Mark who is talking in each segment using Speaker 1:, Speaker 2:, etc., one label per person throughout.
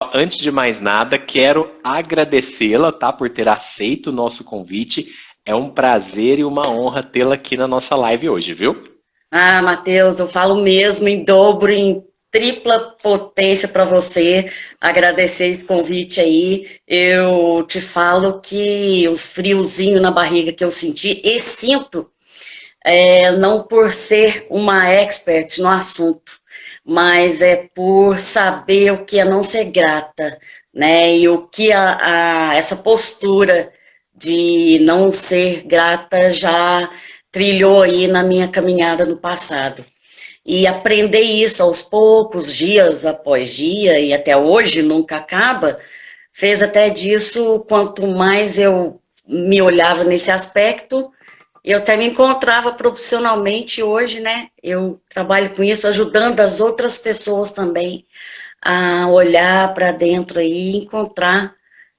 Speaker 1: ó, antes de mais nada, quero agradecê-la, tá, por ter aceito o nosso convite. É um prazer e uma honra tê-la aqui na nossa live hoje, viu?
Speaker 2: Ah, Matheus, eu falo mesmo em dobro, em tripla potência para você. Agradecer esse convite aí. Eu te falo que os friozinhos na barriga que eu senti e sinto, não por ser uma expert no assunto, mas é por saber o que é não ser grata, né? E o que essa postura de não ser grata já trilhou aí na minha caminhada no passado. E aprender isso aos poucos, dias após dia, e até hoje nunca acaba, fez até disso, quanto mais eu me olhava nesse aspecto, eu até me encontrava profissionalmente hoje, né? Eu trabalho com isso, ajudando as outras pessoas também a olhar para dentro aí e encontrar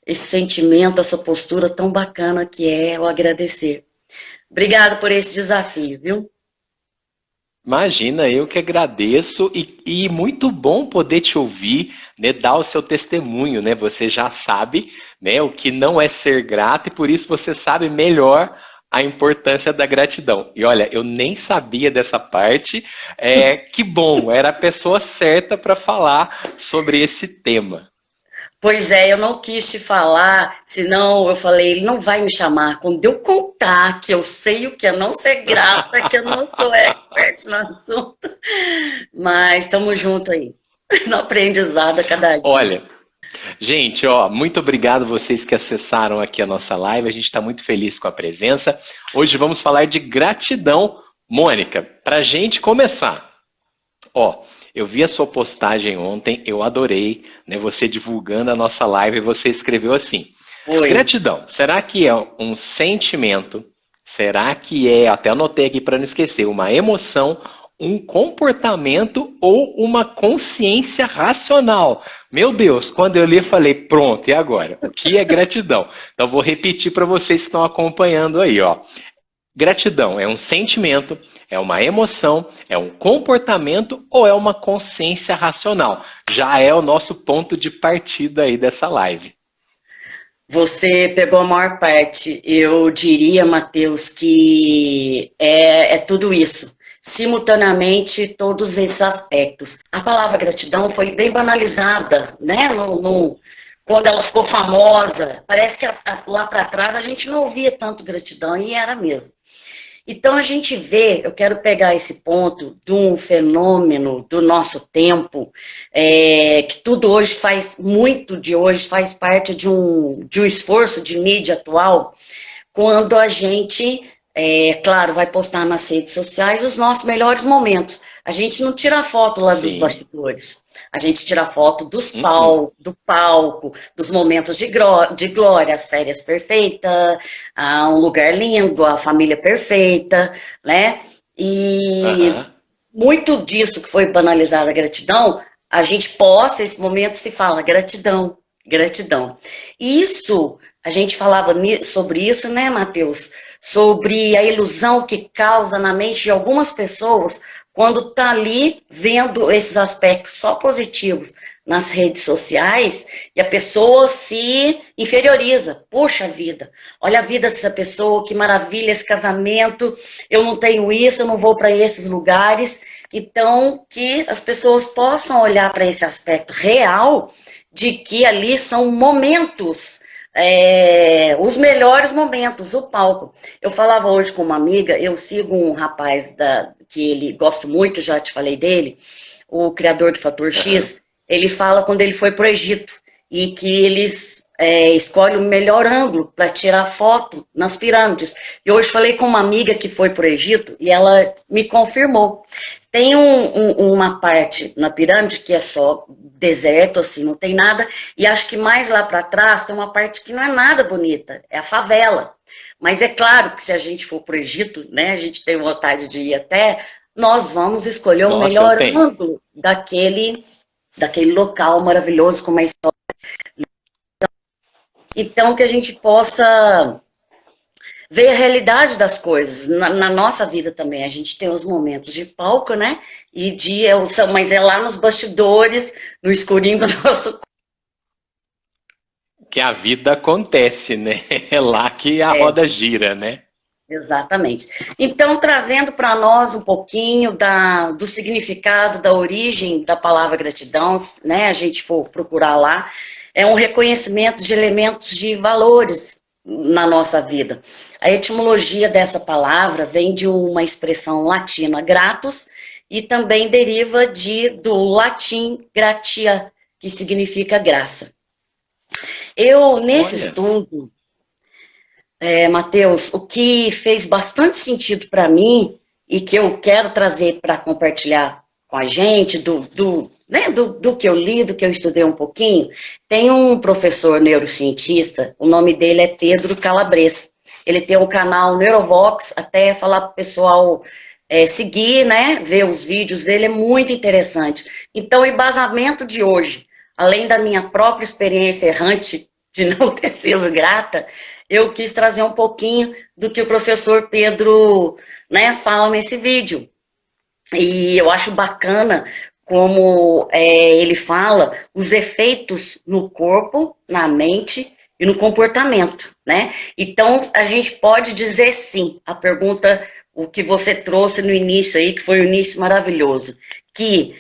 Speaker 2: esse sentimento, essa postura tão bacana que é o agradecer. Obrigada por esse desafio, viu?
Speaker 1: Imagina, eu que agradeço e muito bom poder te ouvir, né, dar o seu testemunho, né? Você já sabe, né, o que não é ser grato e por isso você sabe melhor a importância da gratidão. E olha, eu nem sabia dessa parte. Que bom, era a pessoa certa para falar sobre esse tema.
Speaker 2: Pois é, eu não quis te falar, senão eu falei, ele não vai me chamar. Quando eu contar que eu sei o que é não ser grata, que eu não sou expert no assunto, mas estamos juntos aí, no aprendizado a cada dia.
Speaker 1: Olha, gente, ó, muito obrigado vocês que acessaram aqui a nossa live. A gente está muito feliz com a presença. Hoje vamos falar de gratidão. Mônica, para a gente começar, ó, eu vi a sua postagem ontem, eu adorei, né? Você divulgando a nossa live, você escreveu assim:
Speaker 2: Oi.
Speaker 1: gratidão, será que é um sentimento? Será que é, até anotei aqui para não esquecer, uma emoção, um comportamento ou uma consciência racional? Meu Deus, quando eu li, eu falei, pronto, e agora? O que é gratidão? Então, vou repetir para vocês que estão acompanhando aí, ó. Gratidão é um sentimento, é uma emoção, é um comportamento ou é uma consciência racional? Já é o nosso ponto de partida aí dessa live.
Speaker 2: Você pegou a maior parte. Eu diria, Matheus, que é tudo isso. Simultaneamente, todos esses aspectos. A palavra gratidão foi bem banalizada, né? Quando ela ficou famosa, parece que lá para trás a gente não ouvia tanto gratidão, e era mesmo. Então a gente vê, eu quero pegar esse ponto de um fenômeno do nosso tempo, que tudo hoje faz, muito de hoje faz parte de um esforço de mídia atual, quando a gente, claro, vai postar nas redes sociais os nossos melhores momentos. A gente não tira foto lá dos
Speaker 1: Sim.
Speaker 2: bastidores, a gente tira foto
Speaker 1: Uh-uh.
Speaker 2: do palco, dos momentos de glória, as férias perfeitas, um lugar lindo, a família perfeita, né? E
Speaker 1: Aham.
Speaker 2: muito disso que foi banalizada a gratidão, a gente posta esse momento e se fala gratidão, gratidão. Isso, a gente falava sobre isso, né, Matheus? Sobre a ilusão que causa na mente de algumas pessoas quando tá ali vendo esses aspectos só positivos nas redes sociais e a pessoa se inferioriza. Poxa vida, olha a vida dessa pessoa, que maravilha esse casamento, eu não tenho isso, eu não vou para esses lugares. Então, que as pessoas possam olhar para esse aspecto real de que ali são momentos, os melhores momentos, o palco. Eu falava hoje com uma amiga, eu sigo um rapaz que ele gosto muito, já te falei dele, o criador do Fator
Speaker 1: Aham.
Speaker 2: X, ele fala quando ele foi para o Egito e que eles escolhem o melhor ângulo para tirar foto nas pirâmides. E hoje falei com uma amiga que foi para o Egito e ela me confirmou. Tem uma parte na pirâmide que é só deserto, assim, não tem nada, e acho que mais lá para trás tem uma parte que não é nada bonita, é a favela. Mas é claro que se a gente for para o Egito, né, a gente tem vontade de ir até, nós vamos escolher o
Speaker 1: Nossa, eu
Speaker 2: melhor
Speaker 1: tenho.
Speaker 2: ângulo daquele local maravilhoso com uma história. Então, que a gente possa ver a realidade das coisas na nossa vida também. A gente tem os momentos de palco, né? Mas é lá nos bastidores, no escurinho do nosso.
Speaker 1: Que a vida acontece, né? É lá que a roda gira, né?
Speaker 2: Exatamente. Então, trazendo para nós um pouquinho do significado, da origem da palavra gratidão, né? A gente for procurar lá, é um reconhecimento de elementos de valores na nossa vida. A etimologia dessa palavra vem de uma expressão latina, gratus, e também deriva do latim gratia, que significa graça. Nesse estudo, Matheus, o que fez bastante sentido para mim e que eu quero trazer para compartilhar com a gente, do que eu li, do que eu estudei um pouquinho, tem um professor neurocientista, o nome dele é Pedro Calabres. Ele tem um canal Neurovox, até falar para o pessoal seguir, né, ver os vídeos dele, é muito interessante. Então, o embasamento de hoje, além da minha própria experiência errante de não ter sido grata, eu quis trazer um pouquinho do que o professor Pedro, né, fala nesse vídeo. E eu acho bacana como ele fala os efeitos no corpo, na mente e no comportamento, né? Então, a gente pode dizer sim, a pergunta, o que você trouxe no início aí, que foi um início maravilhoso, que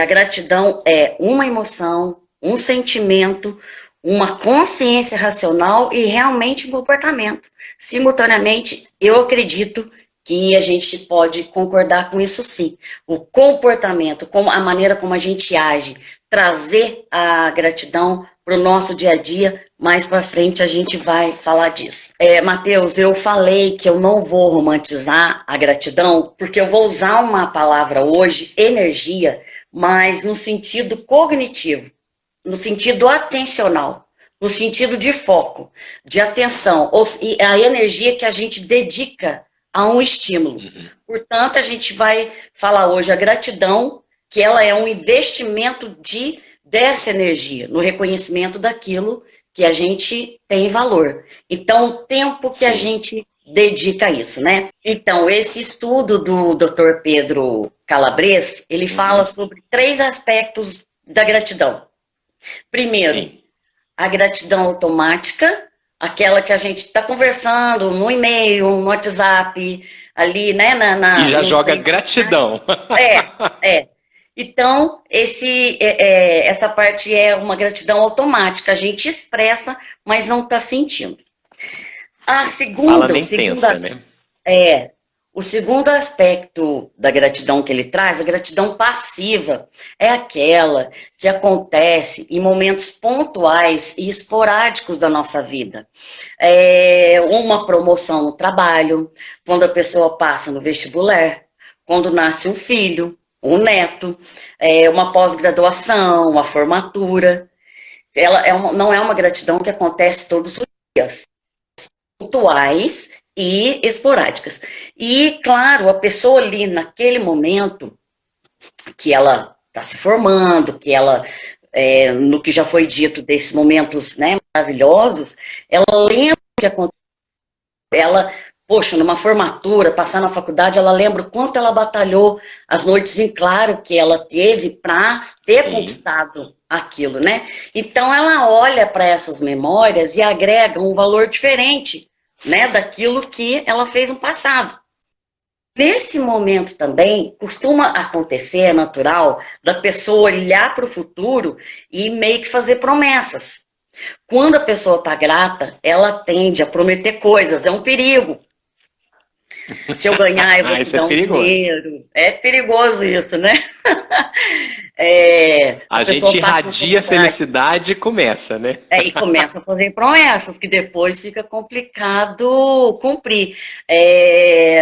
Speaker 2: a gratidão é uma emoção, um sentimento, uma consciência racional e realmente um comportamento. Simultaneamente, eu acredito que a gente pode concordar com isso sim. O comportamento, a maneira como a gente age, trazer a gratidão para o nosso dia a dia, mais para frente a gente vai falar disso. Matheus, eu falei que eu não vou romantizar a gratidão, porque eu vou usar uma palavra hoje, energia, mas no sentido cognitivo, no sentido atencional, no sentido de foco, de atenção, e a energia que a gente dedica a um estímulo. Portanto, a gente vai falar hoje a gratidão, que ela é um investimento dessa energia, no reconhecimento daquilo que a gente tem valor. Então, o tempo que a gente dedica a isso, né? Então, esse estudo do Dr. Pedro Calabres, ele fala sobre 3 aspectos da gratidão. Primeiro, a gratidão automática, aquela que a gente está conversando no e-mail, no WhatsApp, ali, né?
Speaker 1: E já joga gratidão.
Speaker 2: Então, essa parte é uma gratidão automática, a gente expressa, mas não está sentindo. A segunda, o segundo aspecto da gratidão que ele traz, a gratidão passiva, é aquela que acontece em momentos pontuais e esporádicos da nossa vida. Uma promoção no trabalho, quando a pessoa passa no vestibular, quando nasce um filho, um neto, uma pós-graduação, uma formatura. Não é uma gratidão que acontece todos os dias, pontuais e esporádicas. E, claro, a pessoa ali, naquele momento que ela está se formando, que ela, no que já foi dito desses momentos, né, maravilhosos, ela lembra o que aconteceu. Ela, poxa, numa formatura, passar na faculdade, ela lembra o quanto ela batalhou, as noites em claro que ela teve para ter conquistado aquilo, né? Então, ela olha para essas memórias e agrega um valor diferente, né, daquilo que ela fez no passado. Nesse momento também, costuma acontecer, é natural, da pessoa olhar para o futuro e meio que fazer promessas. Quando a pessoa está grata, ela tende a prometer coisas, é um perigo. Se eu ganhar, eu vou te dar um dinheiro. É perigoso isso, né?
Speaker 1: A gente irradia felicidade e começa, né?
Speaker 2: E começa a fazer promessas, que depois fica complicado cumprir.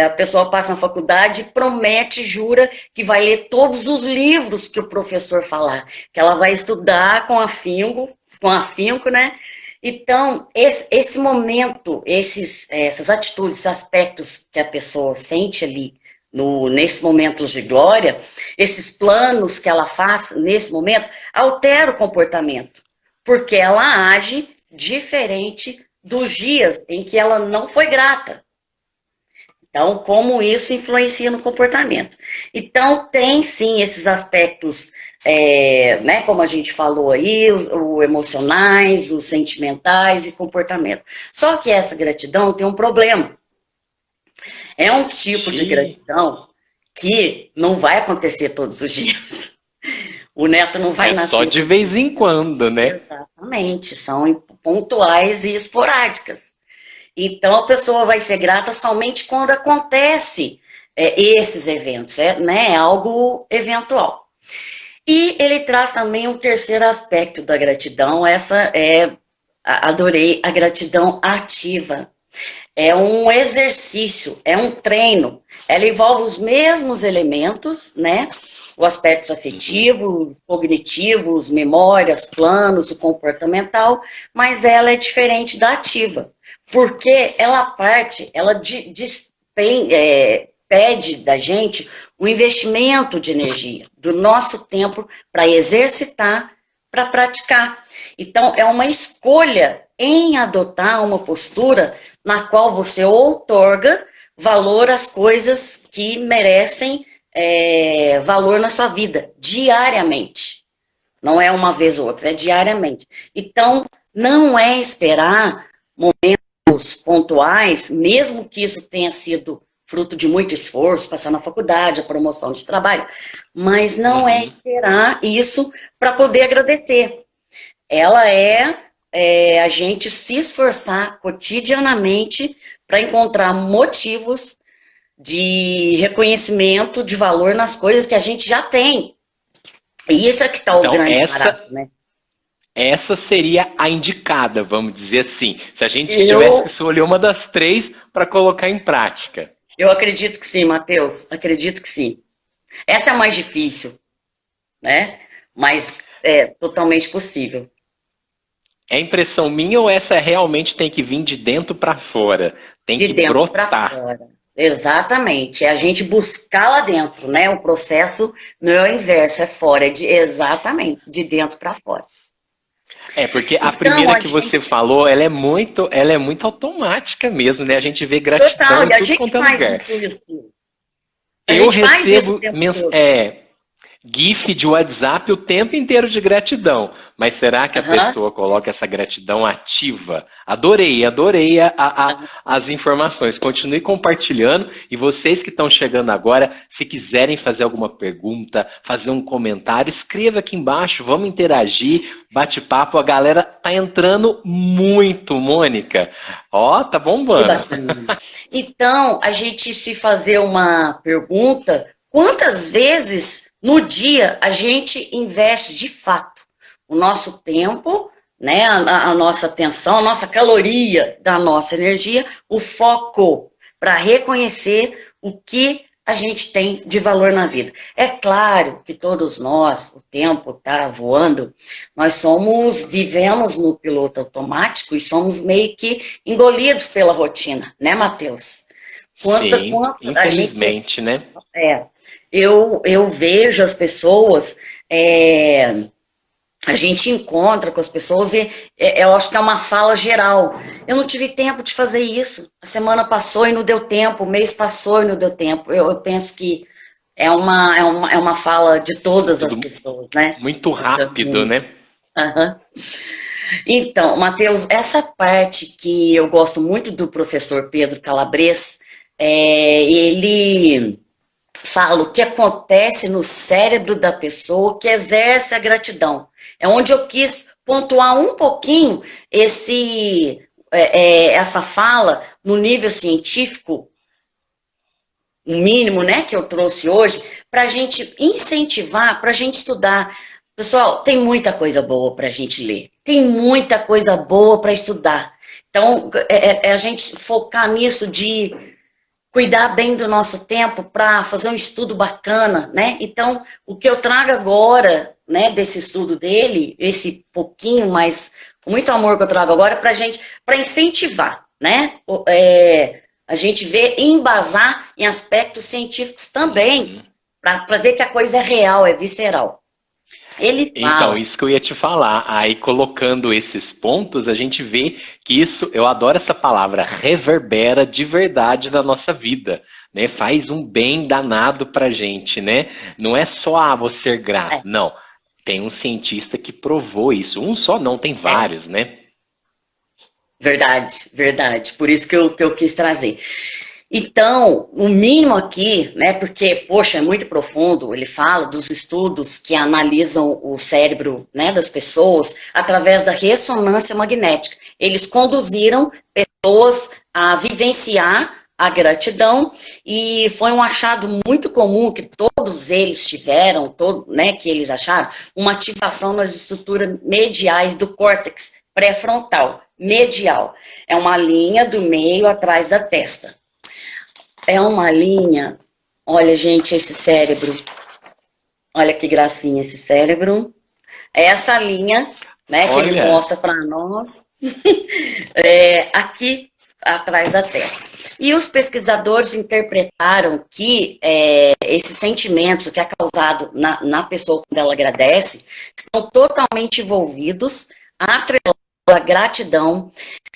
Speaker 2: A pessoa passa na faculdade, promete, jura que vai ler todos os livros que o professor falar, que ela vai estudar com afinco, né? Então, esse momento, essas atitudes, esses aspectos que a pessoa sente ali, nesses momentos de glória, esses planos que ela faz nesse momento, altera o comportamento, porque ela age diferente dos dias em que ela não foi grata. Então, como isso influencia no comportamento. Então, tem sim esses aspectos, né, como a gente falou aí, os emocionais, os sentimentais e comportamento. Só que essa gratidão tem um problema. É um tipo de gratidão que não vai acontecer todos os dias. O neto não vai
Speaker 1: É
Speaker 2: nascer.
Speaker 1: só de vez em quando, né?
Speaker 2: Exatamente, são pontuais e esporádicas. Então, a pessoa vai ser grata somente quando acontece esses eventos, né? É algo eventual. E ele traz também um terceiro aspecto da gratidão, adorei, a gratidão ativa. É um exercício, é um treino. Ela envolve os mesmos elementos, né? Os aspectos afetivos, cognitivos, memórias, planos, o comportamental, mas ela é diferente da ativa, porque ela pede da gente um investimento de energia, do nosso tempo para exercitar, para praticar. Então, é uma escolha em adotar uma postura na qual você outorga valor às coisas que merecem valor na sua vida, diariamente. Não é uma vez ou outra, é diariamente. Então, não é esperar momentos pontuais, mesmo que isso tenha sido fruto de muito esforço, passar na faculdade, a promoção de trabalho, mas não é esperar isso para poder agradecer. Ela a gente se esforçar cotidianamente para encontrar motivos de reconhecimento de valor nas coisas que a gente já tem. E isso é que está o grande barato, né?
Speaker 1: Essa seria a indicada, vamos dizer assim. Se a gente tivesse que escolher uma das três para colocar em prática.
Speaker 2: Eu acredito que sim, Matheus. Acredito que sim. Essa é a mais difícil, né? Mas é totalmente possível.
Speaker 1: É impressão minha ou essa realmente tem que vir de dentro para fora? Tem que brotar.
Speaker 2: Fora. Exatamente. É a gente buscar lá dentro, né? O processo não é o inverso, é fora. Exatamente, de dentro para fora.
Speaker 1: Porque a primeira que você falou, ela é muito automática mesmo, né? A gente vê gratidão em tudo quanto é lugar. Eu recebo GIF de WhatsApp o tempo inteiro de gratidão. Mas será que a pessoa coloca essa gratidão ativa? Adorei as informações. Continue compartilhando. E vocês que estão chegando agora, se quiserem fazer alguma pergunta, fazer um comentário, escreva aqui embaixo. Vamos interagir, bate-papo. A galera tá entrando muito, Mônica. Ó, tá bombando.
Speaker 2: Então, a gente se fazer uma pergunta, quantas vezes no dia a gente investe de fato o nosso tempo, né, a nossa atenção, a nossa caloria da nossa energia, o foco para reconhecer o que a gente tem de valor na vida. É claro que todos nós, o tempo está voando, nós vivemos no piloto automático e somos meio que engolidos pela rotina, né, Matheus?
Speaker 1: Sim, infelizmente, né?
Speaker 2: Eu vejo as pessoas, a gente encontra com as pessoas e eu acho que é uma fala geral. Eu não tive tempo de fazer isso. A semana passou e não deu tempo, o mês passou e não deu tempo. Eu penso que é uma fala de todas as pessoas, né?
Speaker 1: Muito rápido, né?
Speaker 2: Então, Matheus, essa parte que eu gosto muito do professor Pedro Calabres, ele fala o que acontece no cérebro da pessoa que exerce a gratidão. É onde eu quis pontuar um pouquinho essa fala no nível científico, o mínimo, né, que eu trouxe hoje, para a gente incentivar, para a gente estudar. Pessoal, tem muita coisa boa para a gente ler, tem muita coisa boa para estudar. Então, a gente focar nisso de cuidar bem do nosso tempo para fazer um estudo bacana, né? Então, o que eu trago agora, né, desse estudo dele, esse pouquinho, mas com muito amor que eu trago agora, para incentivar, né? A gente ver e embasar em aspectos científicos também, para ver que a coisa é real, é visceral. Ele
Speaker 1: Então,
Speaker 2: fala,
Speaker 1: isso que eu ia te falar. Aí, colocando esses pontos, a gente vê que isso, eu adoro essa palavra, reverbera de verdade na nossa vida, né? Faz um bem danado pra gente, né? Não é só, vou ser grato.
Speaker 2: é,
Speaker 1: Não. Tem um cientista que provou isso. Um só não, tem
Speaker 2: é,
Speaker 1: vários, né?
Speaker 2: verdade, verdade. Por isso que eu quis trazer. Então, o mínimo aqui, né, porque, poxa, é muito profundo, ele fala dos estudos que analisam o cérebro, né, das pessoas através da ressonância magnética. Eles conduziram pessoas a vivenciar a gratidão e foi um achado muito comum que todos eles tiveram, né, que eles acharam, uma ativação nas estruturas mediais do córtex pré-frontal, medial. É uma linha do meio atrás da testa. É uma linha, olha, gente, esse cérebro, olha que gracinha esse cérebro. É essa linha, né, que ele
Speaker 1: Olha,
Speaker 2: mostra para nós, aqui atrás da testa. E os pesquisadores interpretaram que esses sentimentos que é causado na pessoa quando ela agradece estão totalmente envolvidos, atrelados à gratidão.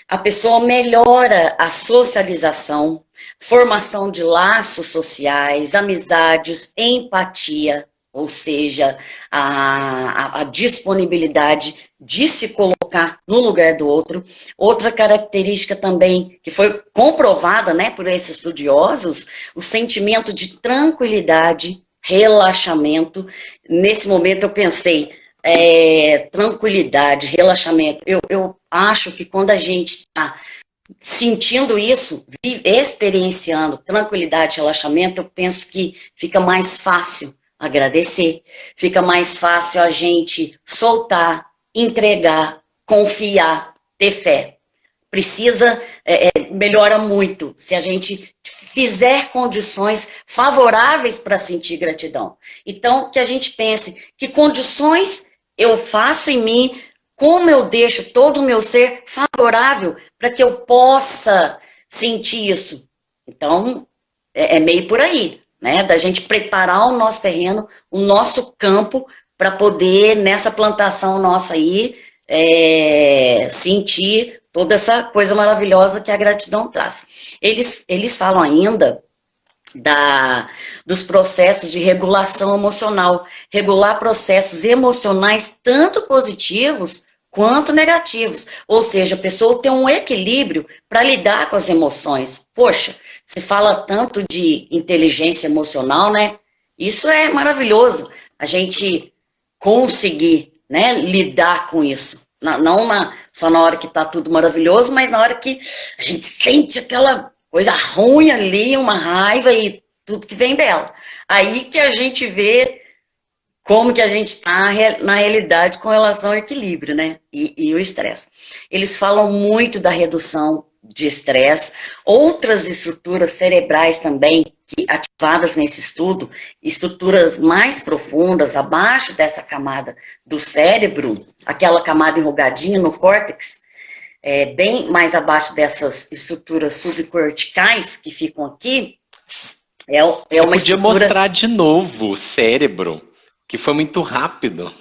Speaker 2: A pessoa melhora a socialização, formação de laços sociais, amizades, empatia, ou seja, a disponibilidade de se colocar no lugar do outro. Outra característica também que foi comprovada, né, por esses estudiosos, o sentimento de tranquilidade, relaxamento. Nesse momento eu pensei, tranquilidade, relaxamento. Eu acho que quando a gente está sentindo isso, experienciando tranquilidade, relaxamento, eu penso que fica mais fácil agradecer, fica mais fácil a gente soltar, entregar, confiar, ter fé. Precisa, melhora muito se a gente fizer condições favoráveis para sentir gratidão. Então, que a gente pense que condições eu faço em mim, como eu deixo todo o meu ser favorável para que eu possa sentir isso. Então, é meio por aí, né? Da gente preparar o nosso terreno, o nosso campo, para poder, nessa plantação nossa aí, sentir toda essa coisa maravilhosa que a gratidão traz. Eles falam ainda dos processos de regulação emocional, regular processos emocionais tanto positivos quanto negativos, ou seja, a pessoa tem um equilíbrio para lidar com as emoções. Poxa, se fala tanto de inteligência emocional, né? Isso é maravilhoso, a gente conseguir, né, lidar com isso. Não só na hora que está tudo maravilhoso, mas na hora que a gente sente aquela coisa ruim ali, uma raiva e tudo que vem dela. Aí que a gente vê como que a gente está na realidade com relação ao equilíbrio, né? E o estresse. Eles falam muito da redução de estresse, outras estruturas cerebrais também, que, ativadas nesse estudo, estruturas mais profundas, abaixo dessa camada do cérebro, aquela camada enrugadinha no córtex, bem mais abaixo dessas estruturas subcorticais que ficam aqui,
Speaker 1: você
Speaker 2: uma
Speaker 1: podia
Speaker 2: estrutura...
Speaker 1: mostrar de novo o cérebro, que foi muito rápido.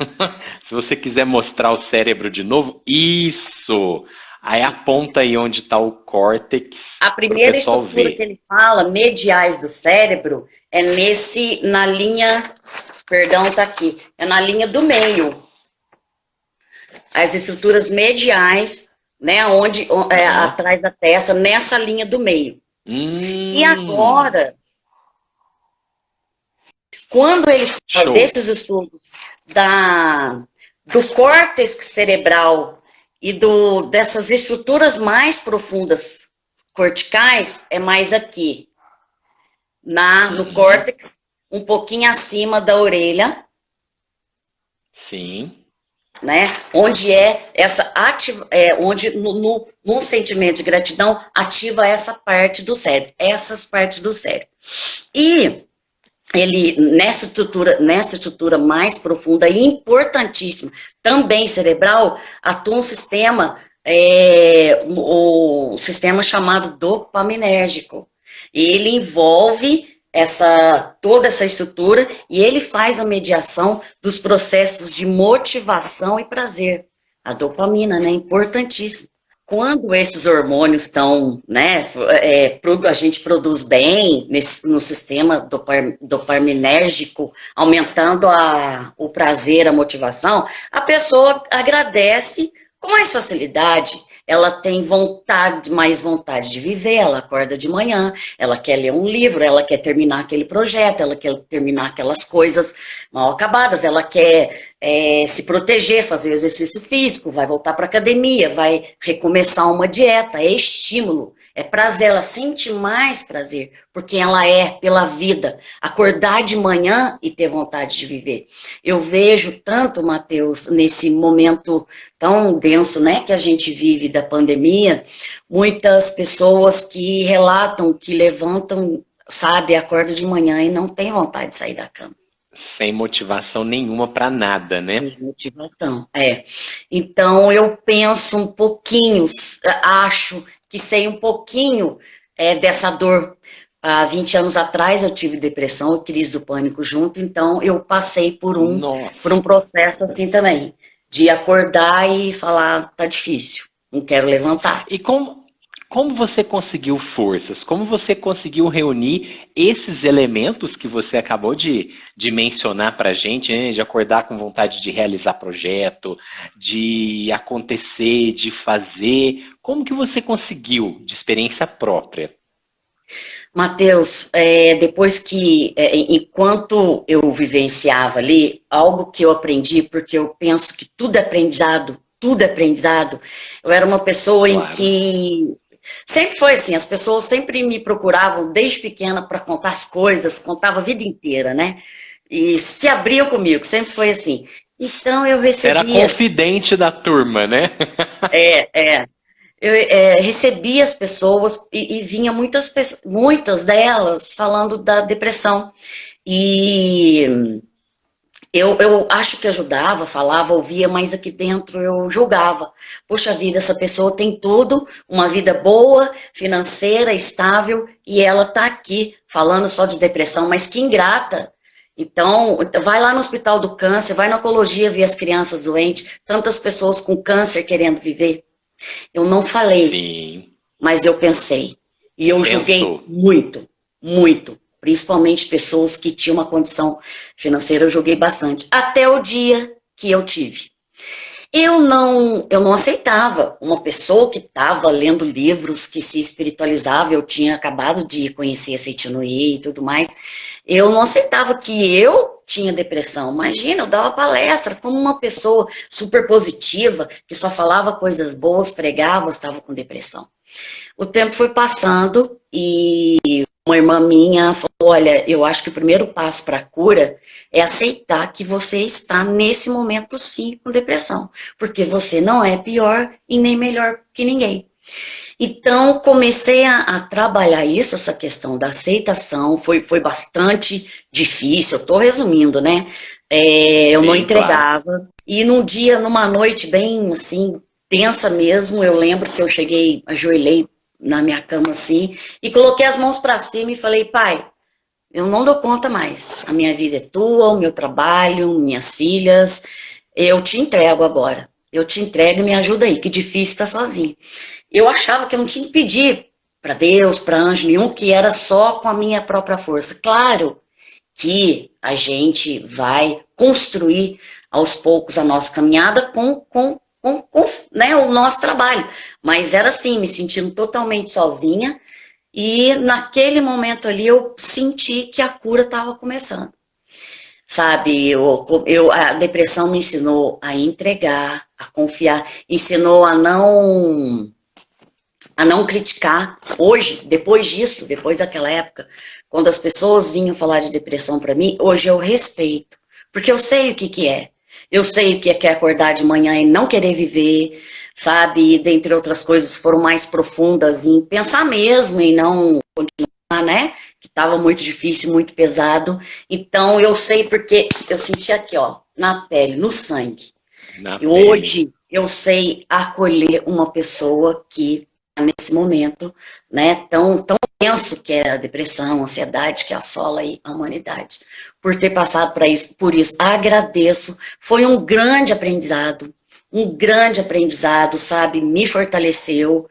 Speaker 1: Se você quiser mostrar o cérebro de novo, isso! Aí aponta aí onde está o córtex
Speaker 2: A
Speaker 1: para o
Speaker 2: primeira
Speaker 1: pessoal
Speaker 2: estrutura que
Speaker 1: ver.
Speaker 2: ele fala, mediais do cérebro, na linha, perdão, tá aqui, é na linha do meio. As estruturas mediais, né,
Speaker 1: Aham.
Speaker 2: atrás da testa, nessa linha do meio. E
Speaker 1: Hum,
Speaker 2: agora, quando ele fala
Speaker 1: show.
Speaker 2: desses estudos do córtex cerebral e dessas estruturas mais profundas corticais, é mais aqui, no
Speaker 1: Uhum.
Speaker 2: córtex, um pouquinho acima da orelha,
Speaker 1: Sim.
Speaker 2: né? Onde onde no sentimento de gratidão ativa essa parte do cérebro, essas partes do cérebro. E ele, nessa estrutura mais profunda e importantíssima, também cerebral, atua um sistema, o sistema chamado dopaminérgico. Ele envolve toda essa estrutura, e ele faz a mediação dos processos de motivação e prazer. A dopamina, né, importantíssima. Quando esses hormônios estão, né, a gente produz bem no sistema dopaminérgico, aumentando o prazer, a motivação, a pessoa agradece com mais facilidade. Ela tem mais vontade de viver, ela acorda de manhã, ela quer ler um livro, ela quer terminar aquele projeto, ela quer terminar aquelas coisas mal acabadas, ela quer se proteger, fazer exercício físico, vai voltar para a academia, vai recomeçar uma dieta, é estímulo, é prazer, ela sente mais prazer, porque ela pela vida, acordar de manhã e ter vontade de viver. Eu vejo tanto, Matheus, nesse momento tão denso, né, que a gente vive da pandemia, muitas pessoas que relatam que levantam, sabe, acordam de manhã e não tem vontade de sair da cama.
Speaker 1: Sem motivação nenhuma para nada, né?
Speaker 2: Sem motivação, Então, eu penso um pouquinho, acho que sei um pouquinho dessa dor. Há 20 anos atrás eu tive depressão e crise do pânico junto, então eu passei por um processo assim também, de acordar e falar, tá difícil, não quero levantar.
Speaker 1: E como você conseguiu forças? Como você conseguiu reunir esses elementos que você acabou de mencionar para a gente, né? De acordar com vontade de realizar projeto, de acontecer, de fazer. Como que você conseguiu, de experiência própria?
Speaker 2: Matheus, depois enquanto eu vivenciava ali, algo que eu aprendi, porque eu penso que tudo é aprendizado, eu era uma pessoa em que sempre foi assim, as pessoas sempre me procuravam desde pequena para contar as coisas, contava a vida inteira, né? E se abriam comigo, sempre foi assim. Então eu recebia...
Speaker 1: Era confidente da turma, né?
Speaker 2: Eu recebia as pessoas e vinha muitas delas falando da depressão. E eu acho que ajudava, falava, ouvia, mas aqui dentro eu julgava. Poxa vida, essa pessoa tem tudo, uma vida boa, financeira, estável, e ela está aqui falando só de depressão, mas que ingrata. Então, vai lá no Hospital do Câncer, vai na oncologia ver as crianças doentes, tantas pessoas com câncer querendo viver. Eu não falei,
Speaker 1: Sim.
Speaker 2: Mas eu pensei. E eu julguei muito, muito. Principalmente pessoas que tinham uma condição financeira, eu julguei bastante. Até o dia que eu tive. Eu não aceitava uma pessoa que estava lendo livros, que se espiritualizava. Eu tinha acabado de conhecer a Seitianoye e tudo mais. Eu não aceitava que eu tinha depressão. Imagina, eu dava palestra como uma pessoa super positiva, que só falava coisas boas, pregava, estava com depressão. O tempo foi passando e uma irmã minha falou, olha, eu acho que o primeiro passo para a cura é aceitar que você está nesse momento sim com depressão, porque você não é pior e nem melhor que ninguém. Então, comecei a trabalhar isso, essa questão da aceitação, foi bastante difícil, eu estou resumindo, né? Eu não entregava, claro. E numa noite bem, assim, tensa mesmo, eu lembro que eu cheguei, ajoelhei na minha cama, assim, e coloquei as mãos para cima e falei, pai, eu não dou conta mais, a minha vida é tua, o meu trabalho, minhas filhas, eu te entrego agora. Eu te entrego e me ajuda aí, que difícil estar sozinho. Eu achava que eu não tinha que pedir para Deus, para anjo nenhum, que era só com a minha própria força. Claro que a gente vai construir aos poucos a nossa caminhada com né, o nosso trabalho. Mas era assim, me sentindo totalmente sozinha. E naquele momento ali eu senti que a cura estava começando. Sabe, a depressão me ensinou a entregar, a confiar, ensinou a não criticar. Hoje, depois disso, depois daquela época, quando as pessoas vinham falar de depressão para mim, hoje eu respeito, porque eu sei o que é. Eu sei o que é acordar de manhã e não querer viver, sabe, e dentre outras coisas foram mais profundas em pensar mesmo e não continuar, né? Que estava muito difícil, muito pesado. Então, eu sei porque eu senti aqui, ó, na pele, no sangue. E hoje, eu sei acolher uma pessoa que está nesse momento, né, tão penso que é a depressão, a ansiedade que assola aí a humanidade. Por ter passado por isso, agradeço. Foi um grande aprendizado, sabe? Me fortaleceu.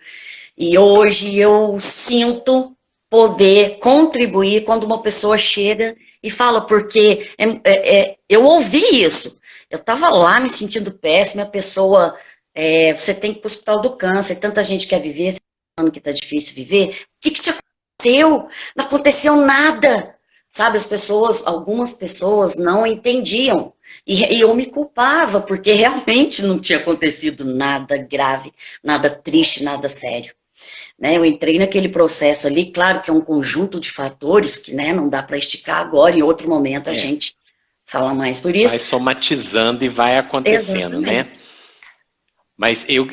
Speaker 2: E hoje eu sinto poder contribuir quando uma pessoa chega e fala, porque eu ouvi isso. Eu estava lá me sentindo péssima, a pessoa, você tem que ir para o hospital do câncer, tanta gente quer viver, você tá falando que está difícil viver. O que te aconteceu? Não aconteceu nada. Sabe, algumas pessoas não entendiam. E eu me culpava, porque realmente não tinha acontecido nada grave, nada triste, nada sério. Né, eu entrei naquele processo ali, claro que é um conjunto de fatores que, né, não dá para esticar agora, em outro momento a gente fala mais por isso.
Speaker 1: Vai somatizando e vai acontecendo,
Speaker 2: Exatamente.
Speaker 1: né? Mas eu,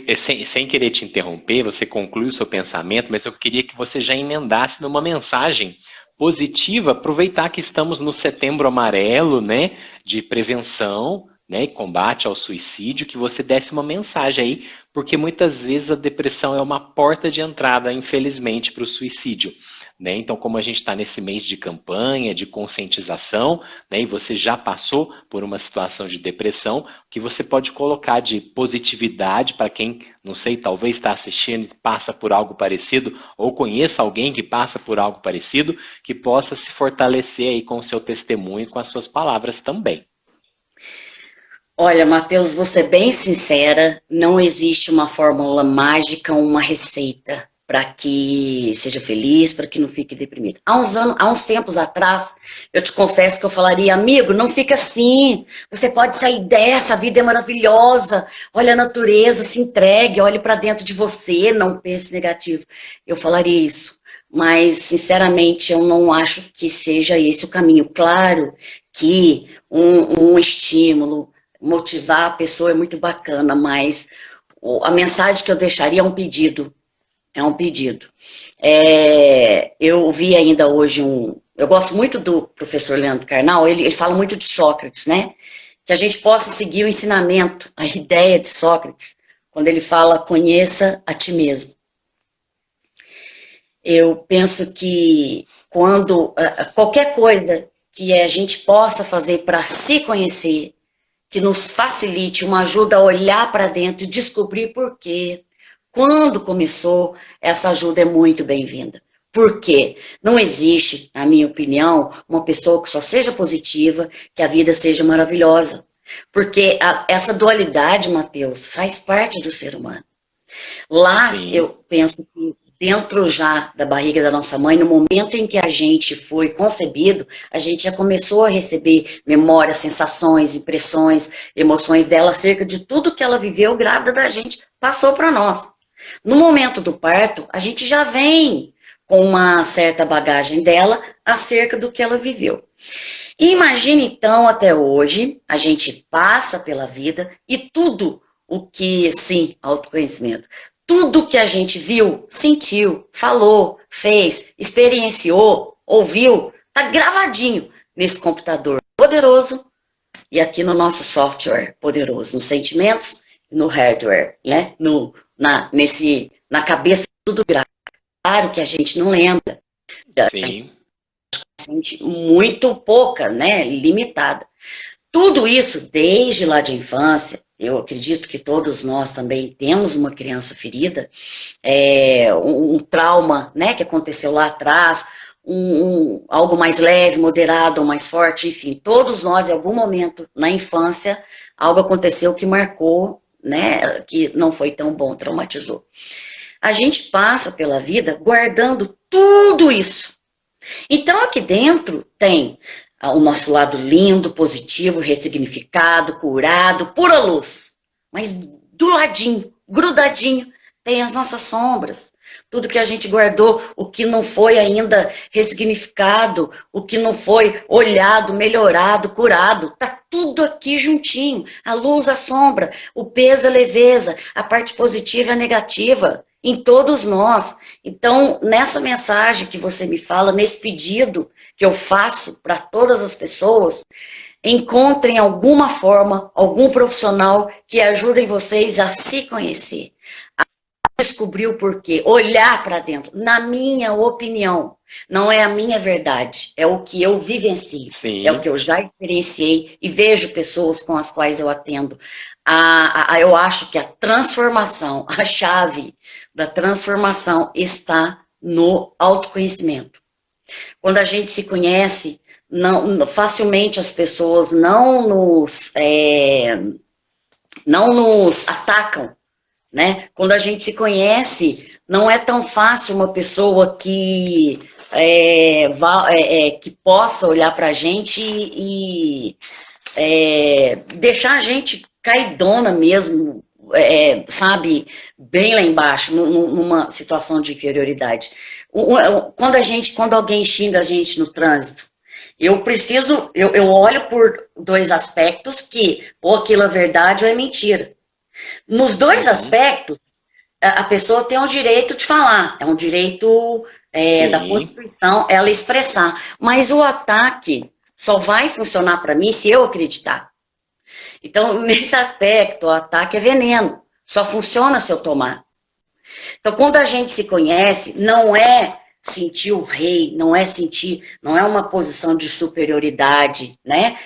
Speaker 1: sem querer te interromper, você conclui o seu pensamento, mas eu queria que você já emendasse numa mensagem positiva, aproveitar que estamos no Setembro Amarelo, né, de prevenção, né, e combate ao suicídio, que você desse uma mensagem aí, porque muitas vezes a depressão é uma porta de entrada, infelizmente, para o suicídio. Né? Então, como a gente está nesse mês de campanha, de conscientização, né, e você já passou por uma situação de depressão, o que você pode colocar de positividade para quem, não sei, talvez está assistindo e passa por algo parecido, ou conheça alguém que passa por algo parecido, que possa se fortalecer aí com o seu testemunho e com as suas palavras também.
Speaker 2: Olha, Matheus, vou ser bem sincera, não existe uma fórmula mágica, uma receita para que seja feliz, para que não fique deprimido. Há uns tempos atrás, eu te confesso que eu falaria, amigo, não fica assim, você pode sair dessa, a vida é maravilhosa, olha a natureza, se entregue, olhe para dentro de você, não pense negativo. Eu falaria isso, mas, sinceramente, eu não acho que seja esse o caminho. Claro que um estímulo, motivar a pessoa é muito bacana, mas a mensagem que eu deixaria é um pedido. Eu vi ainda hoje eu gosto muito do professor Leandro Carnal, ele fala muito de Sócrates, né? Que a gente possa seguir o ensinamento, a ideia de Sócrates, quando ele fala, conheça a ti mesmo. Eu penso que quando qualquer coisa que a gente possa fazer para se conhecer, que nos facilite uma ajuda a olhar para dentro e descobrir por quê. Quando começou, essa ajuda é muito bem-vinda. Por quê? Não existe, na minha opinião, uma pessoa que só seja positiva, que a vida seja maravilhosa. Porque essa dualidade, Matheus, faz parte do ser humano. Lá, sim, eu penso que dentro já da barriga da nossa mãe, no momento em que a gente foi concebido, a gente já começou a receber memórias, sensações, impressões, emoções dela acerca de tudo que ela viveu grávida da gente, passou para nós. No momento do parto, a gente já vem com uma certa bagagem dela acerca do que ela viveu. E imagine então, até hoje, a gente passa pela vida e tudo o que, sim, autoconhecimento, tudo que a gente viu, sentiu, falou, fez, experienciou, ouviu, tá gravadinho nesse computador poderoso e aqui no nosso software poderoso, nos sentimentos e no hardware, né? Na cabeça tudo gravado. Claro que a gente não lembra. Sim. Muito pouca, né? Limitada. Tudo isso, desde lá de infância, eu acredito que todos nós também temos uma criança ferida, um trauma, né, que aconteceu lá atrás, algo mais leve, moderado ou mais forte, enfim, todos nós, em algum momento na infância, algo aconteceu que marcou, né, que não foi tão bom, traumatizou. A gente passa pela vida guardando tudo isso. Então, aqui dentro tem o nosso lado lindo, positivo, ressignificado, curado, pura luz. Mas do ladinho, grudadinho, tem as nossas sombras. Tudo que a gente guardou, o que não foi ainda ressignificado, o que não foi olhado, melhorado, curado, tá tudo aqui juntinho. A luz, a sombra, o peso, a leveza, a parte positiva e a negativa, em todos nós. Então, nessa mensagem que você me fala, nesse pedido que eu faço para todas as pessoas, encontrem alguma forma, algum profissional que ajudem vocês a se conhecer, a descobrir o porquê, olhar para dentro, na minha opinião, não é a minha verdade, é o que eu vivencio, é o
Speaker 1: Sim.
Speaker 2: que eu já experienciei e vejo pessoas com as quais eu atendo. Eu acho que a transformação, a chave da transformação está no autoconhecimento. Quando a gente se conhece, não, facilmente as pessoas não nos atacam, né? Quando a gente se conhece, não é tão fácil uma pessoa que possa olhar para a gente e deixar a gente caidona mesmo, sabe, bem lá embaixo, numa situação de inferioridade. Quando alguém xinga a gente no trânsito, eu olho por dois aspectos que, ou aquilo é verdade ou é mentira. Nos dois aspectos, a pessoa tem o direito de falar, é um direito da
Speaker 1: Sim.
Speaker 2: Constituição ela expressar, mas o ataque só vai funcionar para mim se eu acreditar. Então, nesse aspecto, o ataque é veneno, só funciona se eu tomar. Então, quando a gente se conhece, não é sentir o rei, não é uma posição de superioridade, né?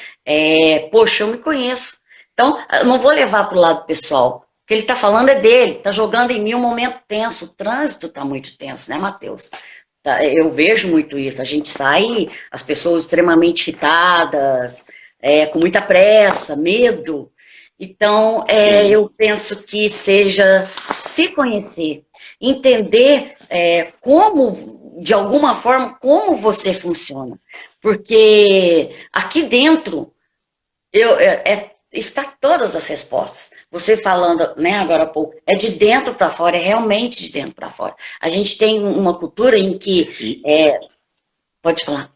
Speaker 2: Poxa, eu me conheço. Então, eu não vou levar para o lado pessoal. O que ele está falando é dele, está jogando em mim um momento tenso. O trânsito está muito tenso, né, Matheus? Eu vejo muito isso. A gente sai, as pessoas extremamente irritadas, com muita pressa, medo. Então, eu penso que seja se conhecer, entender como, de alguma forma, como você funciona. Porque aqui dentro está todas as respostas. Você falando, né, agora há pouco, é de dentro para fora, é realmente de dentro para fora. A gente tem uma cultura em que... pode falar.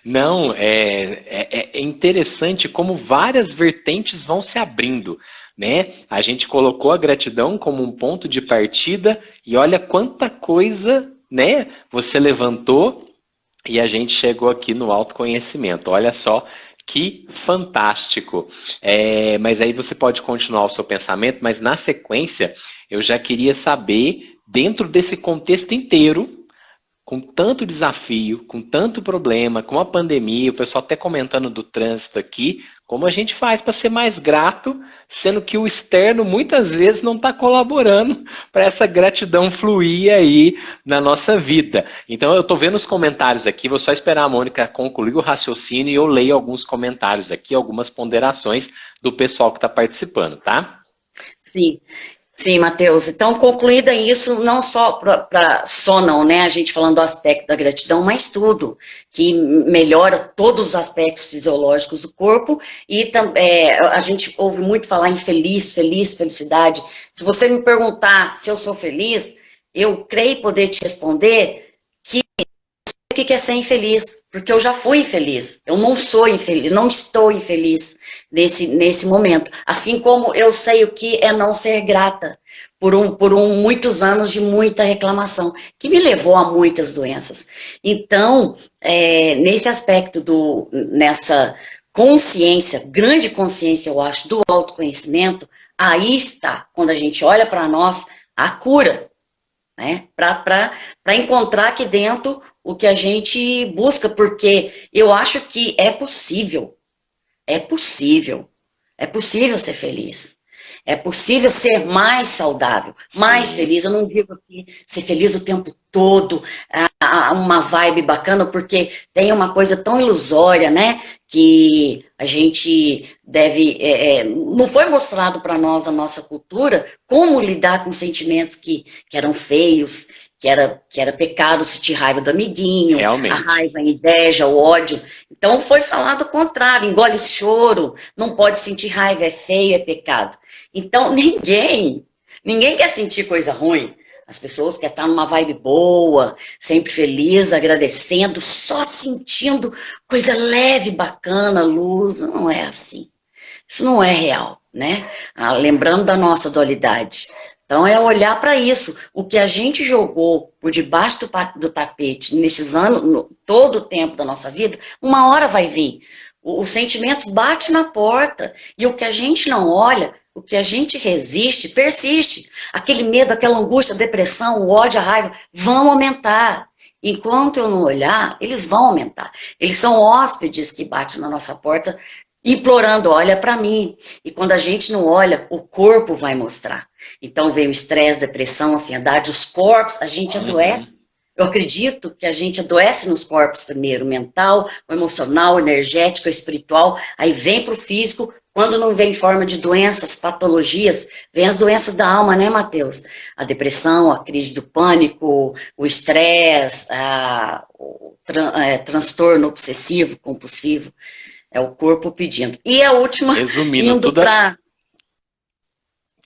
Speaker 1: Não, é interessante como várias vertentes vão se abrindo, né? A gente colocou a gratidão como um ponto de partida e olha quanta coisa, né? Você levantou e a gente chegou aqui no autoconhecimento. Olha só que fantástico. Mas aí você pode continuar o seu pensamento, mas na sequência eu já queria saber, dentro desse contexto inteiro, com tanto desafio, com tanto problema, com a pandemia, o pessoal até comentando do trânsito aqui, como a gente faz para ser mais grato, sendo que o externo muitas vezes não está colaborando para essa gratidão fluir aí na nossa vida. Então eu estou vendo os comentários aqui, vou só esperar a Mônica concluir o raciocínio e eu leio alguns comentários aqui, algumas ponderações do pessoal que está participando, tá?
Speaker 2: Sim. Sim, Matheus. Então, concluída isso, não só não, né? A gente falando do aspecto da gratidão, mas tudo, que melhora todos os aspectos fisiológicos do corpo e também a gente ouve muito falar em felicidade. Se você me perguntar se eu sou feliz, eu creio poder te responder o que é ser infeliz, porque eu já fui infeliz, eu não sou infeliz, não estou infeliz nesse momento, assim como eu sei o que é não ser grata por muitos anos de muita reclamação, que me levou a muitas doenças. Então, nesse aspecto nessa consciência, grande consciência, eu acho, do autoconhecimento, aí está, quando a gente olha para nós, a cura, né? Para encontrar aqui dentro o que a gente busca, porque eu acho que é possível ser feliz, é possível ser mais saudável, mais feliz. Eu não digo aqui ser feliz o tempo todo, uma vibe bacana, porque tem uma coisa tão ilusória, né, que a gente deve, não foi mostrado para nós, a nossa cultura, como lidar com sentimentos que eram feios, que era pecado sentir raiva do amiguinho,
Speaker 1: Realmente.
Speaker 2: a raiva, a inveja, o ódio. Então foi falado o contrário, engole choro, não pode sentir raiva, é feio, é pecado. Então ninguém quer sentir coisa ruim. As pessoas querem estar numa vibe boa, sempre feliz, agradecendo, só sentindo coisa leve, bacana, luz. Não é assim. Isso não é real, né? Lembrando da nossa dualidade. Então, é olhar para isso. O que a gente jogou por debaixo do tapete nesses anos, todo o tempo da nossa vida, uma hora vai vir. Os sentimentos batem na porta. E o que a gente não olha, o que a gente resiste, persiste. Aquele medo, aquela angústia, a depressão, o ódio, a raiva, vão aumentar. Enquanto eu não olhar, eles vão aumentar. Eles são hóspedes que batem na nossa porta, implorando, olha para mim. E quando a gente não olha, o corpo vai mostrar. Então vem o estresse, depressão, ansiedade, os corpos, a gente adoece. Eu acredito que a gente adoece nos corpos primeiro, o mental, o emocional, o energético, o espiritual, aí vem para o físico, quando não vem em forma de doenças, patologias, vem as doenças da alma, né, Matheus? A depressão, a crise do pânico, o estresse, o transtorno obsessivo, compulsivo, é o corpo pedindo. E a última,
Speaker 1: resumindo,
Speaker 2: indo para...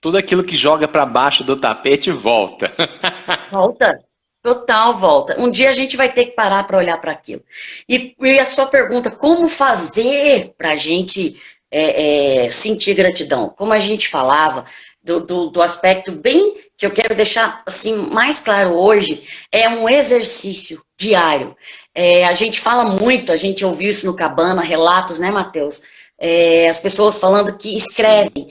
Speaker 1: tudo aquilo que joga para baixo do tapete volta.
Speaker 2: Volta. Total volta. Um dia a gente vai ter que parar para olhar para aquilo. E a sua pergunta, como fazer para a gente sentir gratidão? Como a gente falava, do aspecto bem que eu quero deixar assim mais claro hoje, é um exercício diário. A gente fala muito, a gente ouviu isso no Cabana, relatos, né, Matheus? As pessoas falando que escrevem.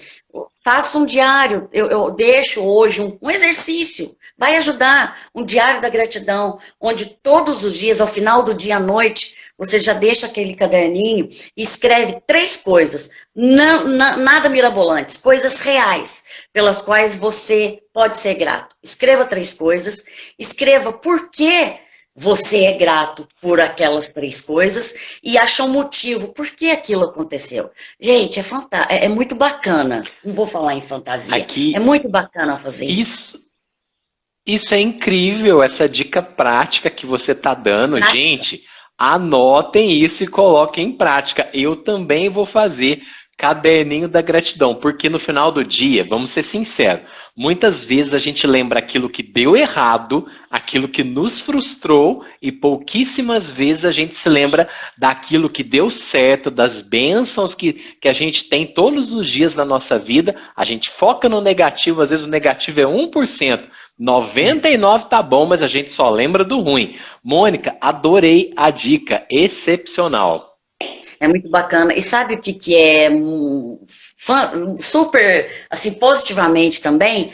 Speaker 2: Faça um diário, eu deixo hoje um exercício, vai ajudar, um diário da gratidão, onde todos os dias, ao final do dia à noite, você já deixa aquele caderninho e escreve 3 coisas, nada mirabolantes, coisas reais, pelas quais você pode ser grato. Escreva 3 coisas, escreva por que você é grato por aquelas 3 coisas e acha um motivo, por que aquilo aconteceu. Gente, é muito bacana, não vou falar em fantasia,
Speaker 1: Aqui,
Speaker 2: é muito bacana fazer isso.
Speaker 1: Isso é incrível, essa dica prática que você está dando.
Speaker 2: Prática.
Speaker 1: Gente, anotem isso e coloquem em prática. Eu também vou fazer caderninho da gratidão, porque no final do dia, vamos ser sinceros, muitas vezes a gente lembra aquilo que deu errado, aquilo que nos frustrou, e pouquíssimas vezes a gente se lembra daquilo que deu certo, das bênçãos que a gente tem todos os dias na nossa vida. A gente foca no negativo, às vezes o negativo é 1%, 99% tá bom, mas a gente só lembra do ruim. Mônica, adorei a dica, excepcional.
Speaker 2: É muito bacana. E sabe o que é super, assim, positivamente também?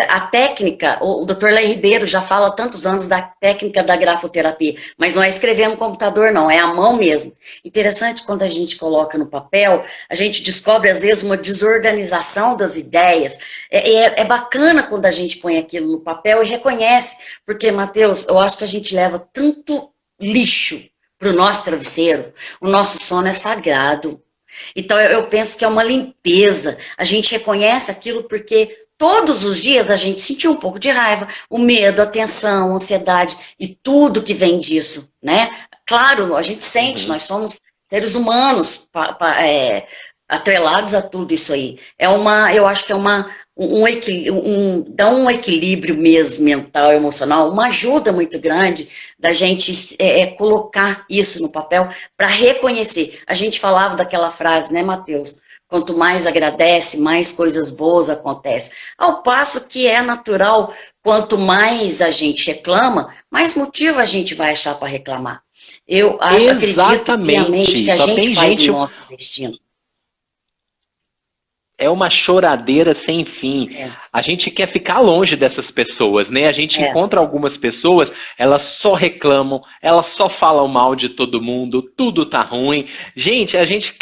Speaker 2: A técnica, o Dr. Lé Ribeiro já fala há tantos anos da técnica da grafoterapia, mas não é escrever no computador, não, é a mão mesmo. Interessante, quando a gente coloca no papel, a gente descobre, às vezes, uma desorganização das ideias. É bacana quando a gente põe aquilo no papel e reconhece, porque, Matheus, eu acho que a gente leva tanto lixo para o nosso travesseiro, o nosso sono é sagrado. Então eu penso que é uma limpeza, a gente reconhece aquilo porque todos os dias a gente sentiu um pouco de raiva, o medo, a tensão, a ansiedade e tudo que vem disso, né? Claro, a gente sente, nós somos seres humanos atrelados a tudo isso aí. Eu acho que é dá um equilíbrio mesmo mental, emocional, uma ajuda muito grande da gente colocar isso no papel para reconhecer. A gente falava daquela frase, né, Matheus? Quanto mais agradece, mais coisas boas acontecem. Ao passo que é natural, quanto mais a gente reclama, mais motivo a gente vai achar para reclamar. Eu acredito piamente que a gente faz o nosso destino.
Speaker 1: É uma choradeira sem fim. A gente quer ficar longe dessas pessoas, né? A gente encontra algumas pessoas, elas só reclamam, elas só falam mal de todo mundo, tudo tá ruim. Gente, a gente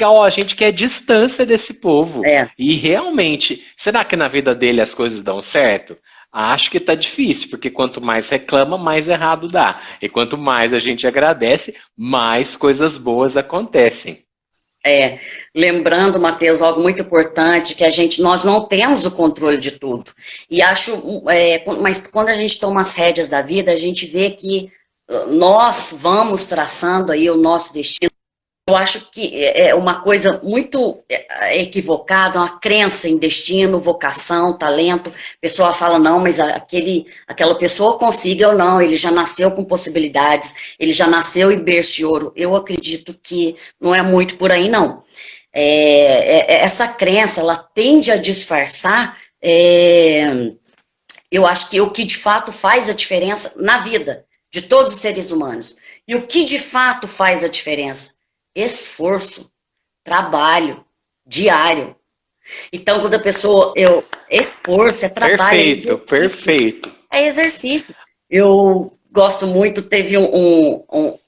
Speaker 1: quer distância desse povo. E realmente, será que na vida dele as coisas dão certo? Acho que tá difícil, porque quanto mais reclama, mais errado dá. E quanto mais a gente agradece, mais coisas boas acontecem.
Speaker 2: Lembrando, Matheus, algo muito importante, que nós não temos o controle de tudo. E mas quando a gente toma as rédeas da vida, a gente vê que nós vamos traçando aí o nosso destino. Eu acho que é uma coisa muito equivocada, uma crença em destino, vocação, talento. A pessoa fala, não, mas aquela pessoa consiga ou não, ele já nasceu com possibilidades, ele já nasceu em berço de ouro. Eu acredito que não é muito por aí, não. Essa crença, ela tende a disfarçar, eu acho que o que de fato faz a diferença na vida de todos os seres humanos. E o que de fato faz a diferença? Esforço, trabalho, diário. Então, quando a pessoa, esforço, é trabalho,
Speaker 1: Perfeito, perfeito.
Speaker 2: é exercício. Eu gosto muito, teve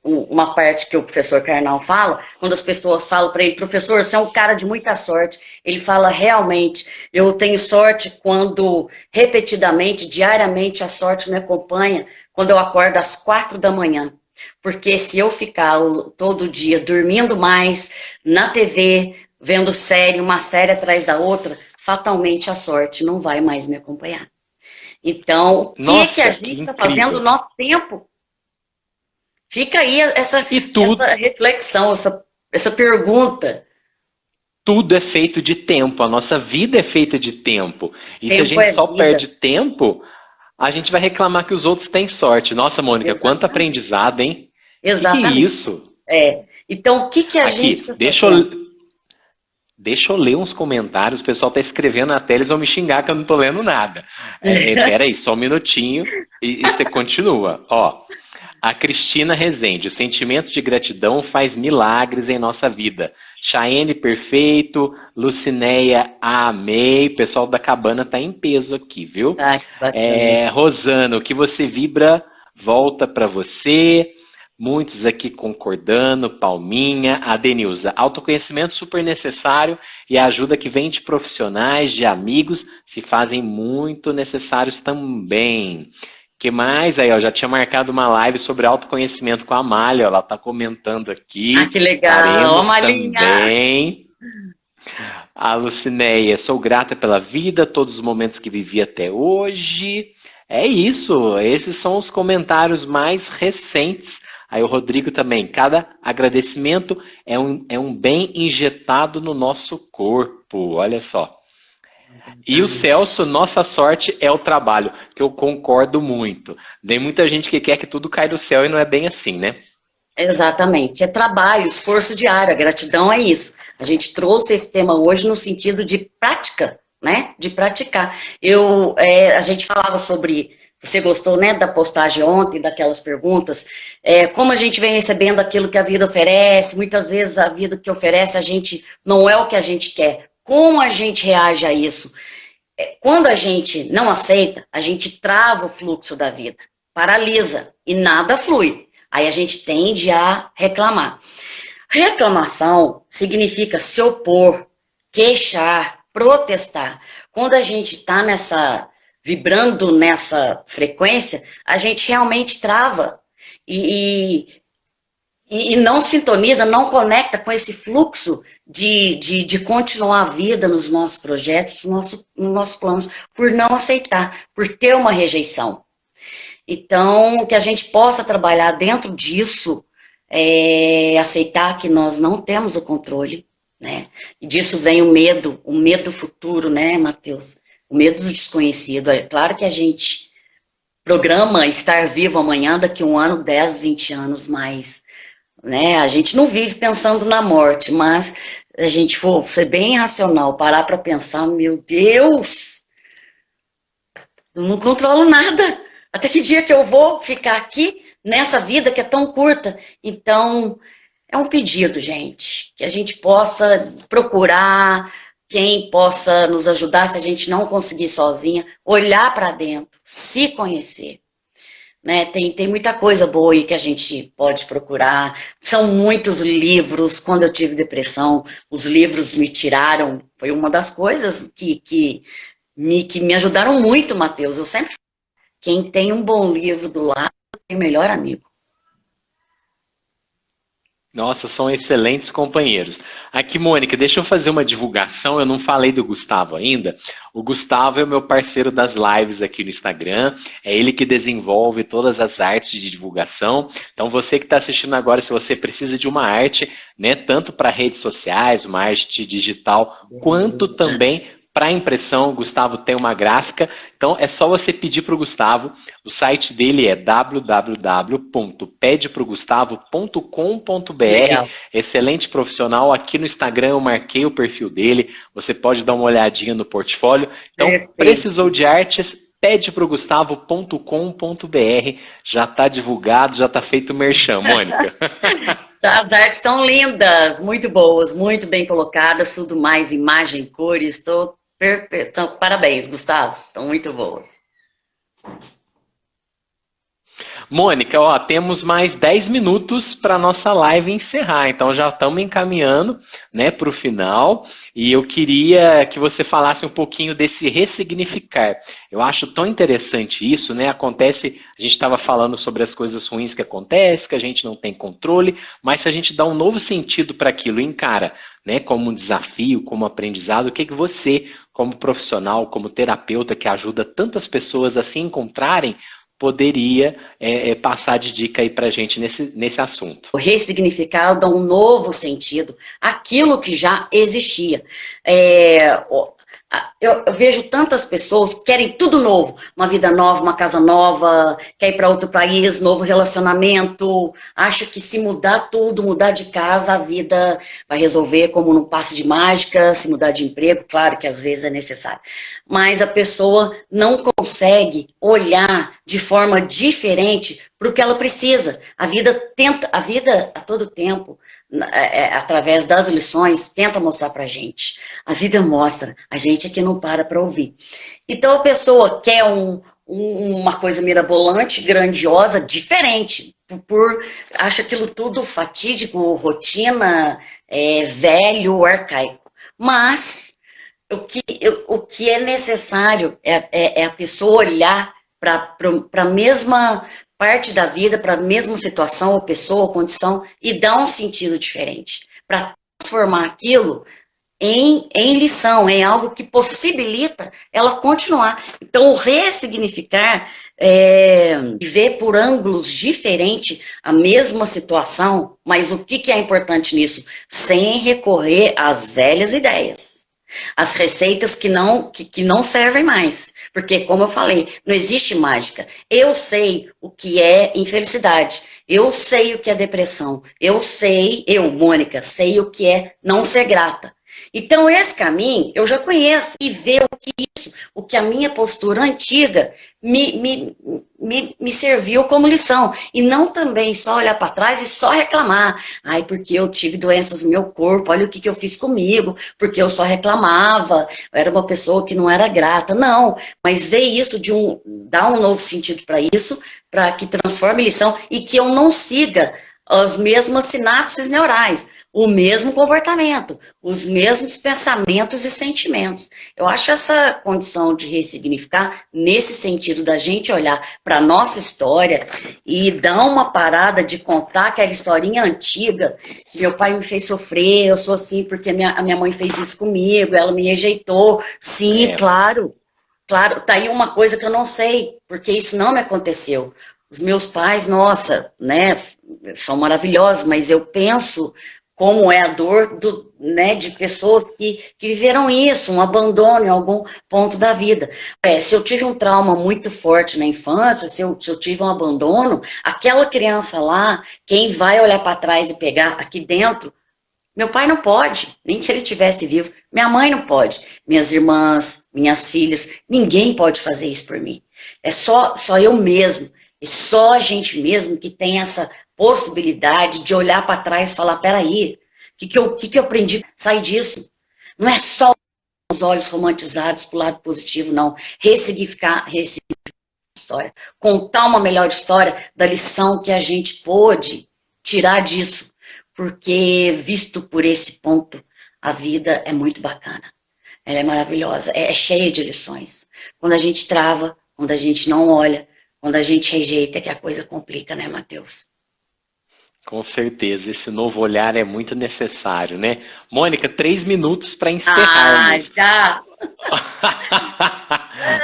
Speaker 2: uma parte que o professor Karnal fala, quando as pessoas falam para ele, professor, você é um cara de muita sorte. Ele fala, realmente, eu tenho sorte quando, repetidamente, diariamente, a sorte me acompanha, quando eu acordo às 4 da manhã. Porque se eu ficar todo dia dormindo mais, na TV, vendo série, uma série atrás da outra, fatalmente a sorte não vai mais me acompanhar. Então, o que a
Speaker 1: Nossa, que
Speaker 2: gente está fazendo no
Speaker 1: incrível.
Speaker 2: nosso tempo? Fica aí essa
Speaker 1: E tudo,
Speaker 2: reflexão, essa pergunta.
Speaker 1: tudo é feito de tempo, a nossa vida é feita de tempo. E se a
Speaker 2: Tempo
Speaker 1: gente
Speaker 2: é
Speaker 1: só
Speaker 2: vida.
Speaker 1: perde tempo, a gente vai reclamar que os outros têm sorte. Nossa, Mônica, quanto
Speaker 2: Exatamente.
Speaker 1: aprendizado, hein? Que é
Speaker 2: Exatamente.
Speaker 1: isso?
Speaker 2: Então, o que a gente
Speaker 1: Aqui,
Speaker 2: está fazendo?
Speaker 1: deixa eu ler uns comentários. O pessoal tá escrevendo na tela, eles vão me xingar que eu não tô lendo nada. Pera aí, só um minutinho e você continua. Ó, a Cristina Rezende, o sentimento de gratidão faz milagres em nossa vida. Chayenne, perfeito. Lucinéia, amei. O pessoal da cabana tá em peso aqui, viu?
Speaker 2: Ah, que bacana.
Speaker 1: Rosana, o que você vibra, volta para você. Muitos aqui concordando, Palminha, a Denilza. Autoconhecimento super necessário e a ajuda que vem de profissionais, de amigos, se fazem muito necessários também. Que mais? Aí, ó, já tinha marcado uma live sobre autoconhecimento com a Amália, ela tá comentando
Speaker 2: Ah,
Speaker 1: aqui.
Speaker 2: que legal. Ô,
Speaker 1: Faremos
Speaker 2: Malinha.
Speaker 1: também. A Lucinéia, sou grata pela vida, todos os momentos que vivi até hoje. É isso, esses são os comentários mais recentes. Aí o Rodrigo também, cada agradecimento é um bem injetado no nosso corpo, olha só. E o Celso,
Speaker 2: Exatamente.
Speaker 1: nossa sorte é o trabalho, que eu concordo muito. Tem muita gente que quer que tudo caia do céu e não é bem assim, né?
Speaker 2: Exatamente. É trabalho, esforço diário. A gratidão é isso. A gente trouxe esse tema hoje no sentido de prática, né? De praticar. A gente falava sobre. Você gostou, né, da postagem ontem, daquelas perguntas? Como a gente vem recebendo aquilo que a vida oferece, muitas vezes a vida que oferece a gente não é o que a gente quer. Como a gente reage a isso? Quando a gente não aceita, a gente trava o fluxo da vida, paralisa e nada flui. Aí a gente tende a reclamar. Reclamação significa se opor, queixar, protestar. Quando a gente está vibrando nessa frequência, a gente realmente trava e não sintoniza, não conecta com esse fluxo de continuar a vida nos nossos projetos, nos nossos planos, por não aceitar, por ter uma rejeição. Então, que a gente possa trabalhar dentro disso, aceitar que nós não temos o controle, né? E disso vem o medo futuro, né, Matheus? O medo do desconhecido. É claro que a gente programa estar vivo amanhã, daqui um ano, 10, 20 anos, mas, né, a gente não vive pensando na morte, mas a gente for ser bem racional, parar para pensar, meu Deus, eu não controlo nada. Até que dia que eu vou ficar aqui nessa vida que é tão curta? Então, é um pedido, gente, que a gente possa procurar quem possa nos ajudar se a gente não conseguir sozinha, olhar para dentro, se conhecer. Né? Tem muita coisa boa aí que a gente pode procurar. São muitos livros. Quando eu tive depressão, os livros me tiraram. Foi uma das coisas que me ajudaram muito, Matheus. Eu sempre quem tem um bom livro do lado tem o melhor amigo.
Speaker 1: Nossa, são excelentes companheiros. Aqui, Mônica, deixa eu fazer uma divulgação. Eu não falei do Gustavo ainda. O Gustavo é o meu parceiro das lives aqui no Instagram. É ele que desenvolve todas as artes de divulgação. Então, você que está assistindo agora, se você precisa de uma arte, né, tanto para redes sociais, uma arte digital, quanto também para impressão, o Gustavo tem uma gráfica, então é só você pedir para o Gustavo. O site dele é www.pedeprogustavo.com.br. Excelente profissional. Aqui no Instagram eu marquei o perfil dele. Você pode dar uma olhadinha no portfólio. Então, precisou de artes? pedeprogustavo.com.br. Já está divulgado, já está feito o merchan, Mônica.
Speaker 2: As artes estão lindas, muito boas, muito bem colocadas, tudo mais, imagem, cores, estou perfeito. Parabéns, Gustavo, estão muito boas.
Speaker 1: Mônica, ó, temos mais 10 minutos para nossa live encerrar, então já estamos encaminhando, né, para o final, e eu queria que você falasse um pouquinho desse ressignificar. Eu acho tão interessante isso, né? Acontece, a gente estava falando sobre as coisas ruins que acontecem, que a gente não tem controle, mas se a gente dá um novo sentido para aquilo, encara, né, como um desafio, como aprendizado, o que que você, como profissional, como terapeuta que ajuda tantas pessoas a se encontrarem, poderia passar de dica aí pra gente nesse assunto?
Speaker 2: O ressignificar dá um novo sentido àquilo que já existia. Eu vejo tantas pessoas que querem tudo novo, uma vida nova, uma casa nova, quer ir para outro país, novo relacionamento, acho que se mudar tudo, mudar de casa, a vida vai resolver como num passe de mágica, se mudar de emprego, claro que às vezes é necessário, mas a pessoa não consegue olhar de forma diferente para o que ela precisa. A vida a todo tempo, através das lições, tenta mostrar pra gente. A vida mostra, a gente é que não para ouvir. Então a pessoa quer uma coisa mirabolante, grandiosa, diferente, acha aquilo tudo fatídico, rotina, velho, arcaico. Mas o que é necessário é a pessoa olhar para a mesma parte da vida, para a mesma situação, ou pessoa, ou condição, e dar um sentido diferente, para transformar aquilo em lição, em algo que possibilita ela continuar. Então, o ressignificar, ver por ângulos diferentes a mesma situação, mas o que é importante nisso? Sem recorrer às velhas ideias. As receitas que não servem mais. Porque, como eu falei, não existe mágica. Eu sei o que é infelicidade. Eu sei o que é depressão. Eu, Mônica, sei o que é não ser grata. Então, esse caminho eu já conheço e ver o que a minha postura antiga me serviu como lição. E não também só olhar para trás e só reclamar. Ai, porque eu tive doenças no meu corpo, olha o que eu fiz comigo, porque eu só reclamava, eu era uma pessoa que não era grata. Não, mas ver isso, dar um novo sentido para isso, para que transforme lição e que eu não siga as mesmas sinapses neurais, o mesmo comportamento, os mesmos pensamentos e sentimentos. Eu acho essa condição de ressignificar, nesse sentido da gente olhar para a nossa história e dar uma parada de contar aquela historinha antiga, que meu pai me fez sofrer, eu sou assim porque a minha mãe fez isso comigo, ela me rejeitou. Sim, claro, tá aí uma coisa que eu não sei, porque isso não me aconteceu. Os meus pais, nossa, né, são maravilhosos, mas eu penso como é a dor de pessoas que viveram isso, um abandono em algum ponto da vida. Se eu tive um trauma muito forte na infância, se eu tive um abandono, aquela criança lá, quem vai olhar para trás e pegar aqui dentro, meu pai não pode, nem que ele estivesse vivo, minha mãe não pode, minhas irmãs, minhas filhas, ninguém pode fazer isso por mim. É só eu mesmo, e só a gente mesmo que tem essa possibilidade de olhar para trás e falar, peraí, o que eu aprendi a sair disso? Não é só os olhos romantizados para o lado positivo, não. Ressignificar a história. Contar uma melhor história da lição que a gente pôde tirar disso. Porque, visto por esse ponto, a vida é muito bacana. Ela é maravilhosa, é cheia de lições. Quando a gente trava, quando a gente não olha, quando a gente rejeita, é que a coisa complica, né, Matheus?
Speaker 1: Com certeza, esse novo olhar é muito necessário, né? Mônica, 3 minutos para encerrarmos.
Speaker 2: Já!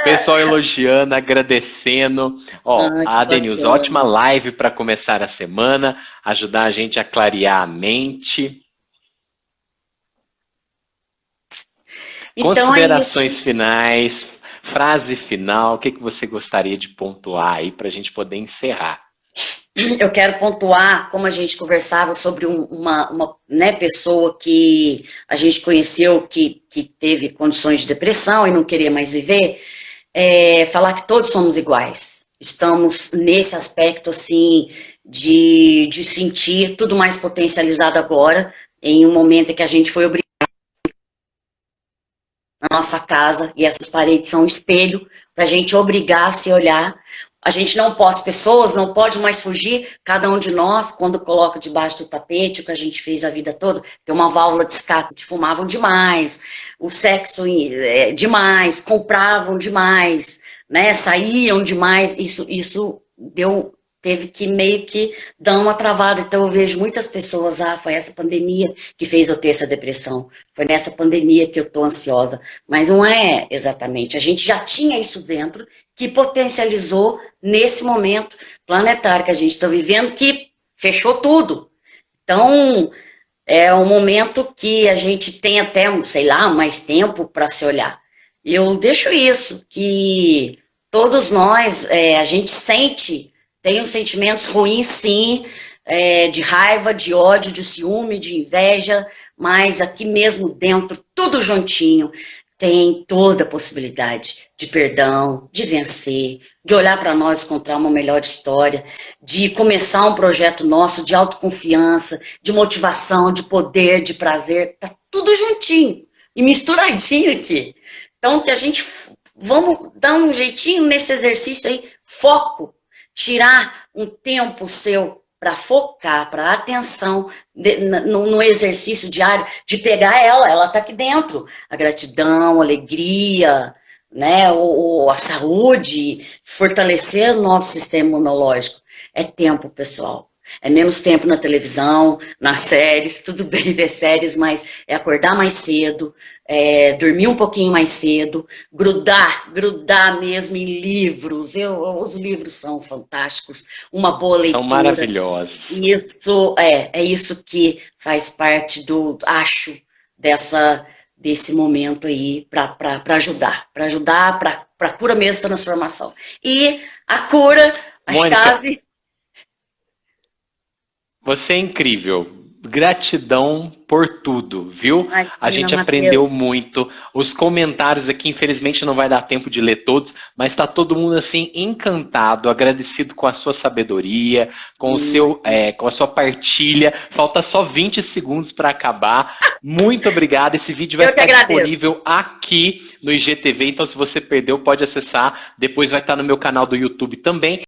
Speaker 1: Pessoal elogiando, agradecendo. A Denilson, ótima live para começar a semana, ajudar a gente a clarear a mente. Então, considerações finais, frase final, o que você gostaria de pontuar aí para a gente poder encerrar?
Speaker 2: Eu quero pontuar, como a gente conversava sobre uma pessoa que a gente conheceu que teve condições de depressão e não queria mais viver, falar que todos somos iguais. estamos nesse aspecto, assim, de sentir tudo mais potencializado agora, em um momento em que a gente foi obrigado na nossa casa, e essas paredes são um espelho, para a gente obrigar a se olhar. A gente não pode, as pessoas não pode mais fugir, cada um de nós, quando coloca debaixo do tapete, o que a gente fez a vida toda, tem uma válvula de escape, fumavam demais, o sexo demais, compravam demais, né, saíam demais, isso teve que meio que dar uma travada. Então eu vejo muitas pessoas, foi essa pandemia que fez eu ter essa depressão, foi nessa pandemia que eu tô ansiosa, mas não é exatamente, a gente já tinha isso dentro, que potencializou nesse momento planetário que a gente está vivendo, que fechou tudo. Então, é um momento que a gente tem até, sei lá, mais tempo para se olhar. Eu deixo isso, que todos nós, a gente tem os sentimentos ruins, sim, de raiva, de ódio, de ciúme, de inveja, mas aqui mesmo dentro, tudo juntinho, tem toda a possibilidade de perdão, de vencer, de olhar para nós e encontrar uma melhor história, de começar um projeto nosso de autoconfiança, de motivação, de poder, de prazer, tá tudo juntinho e misturadinho aqui. Então, que a gente, vamos dar um jeitinho nesse exercício aí, foco, tirar um tempo seu para focar, para atenção no exercício diário, de pegar ela está aqui dentro. A gratidão, a alegria, né, a saúde, fortalecer o nosso sistema imunológico. É tempo, pessoal. É menos tempo na televisão, nas séries, tudo bem ver séries, mas é acordar mais cedo, dormir um pouquinho mais cedo, grudar mesmo em livros. Os livros são fantásticos, uma boa leitura.
Speaker 1: São maravilhosos.
Speaker 2: Isso é isso que faz parte desse momento aí para ajudar, para a cura mesmo, transformação. E a cura,
Speaker 1: Mônica,
Speaker 2: chave...
Speaker 1: Você é incrível. Gratidão por tudo, viu? A gente aprendeu
Speaker 2: Mateus.
Speaker 1: muito. Os comentários aqui, infelizmente, não vai dar tempo de ler todos, mas está todo mundo assim encantado, agradecido com a sua sabedoria, com com a sua partilha. Falta só 20 segundos para acabar. Muito obrigado. Esse vídeo vai ficar disponível aqui no IGTV, então se você perdeu, pode acessar. Depois vai estar no meu canal do YouTube também.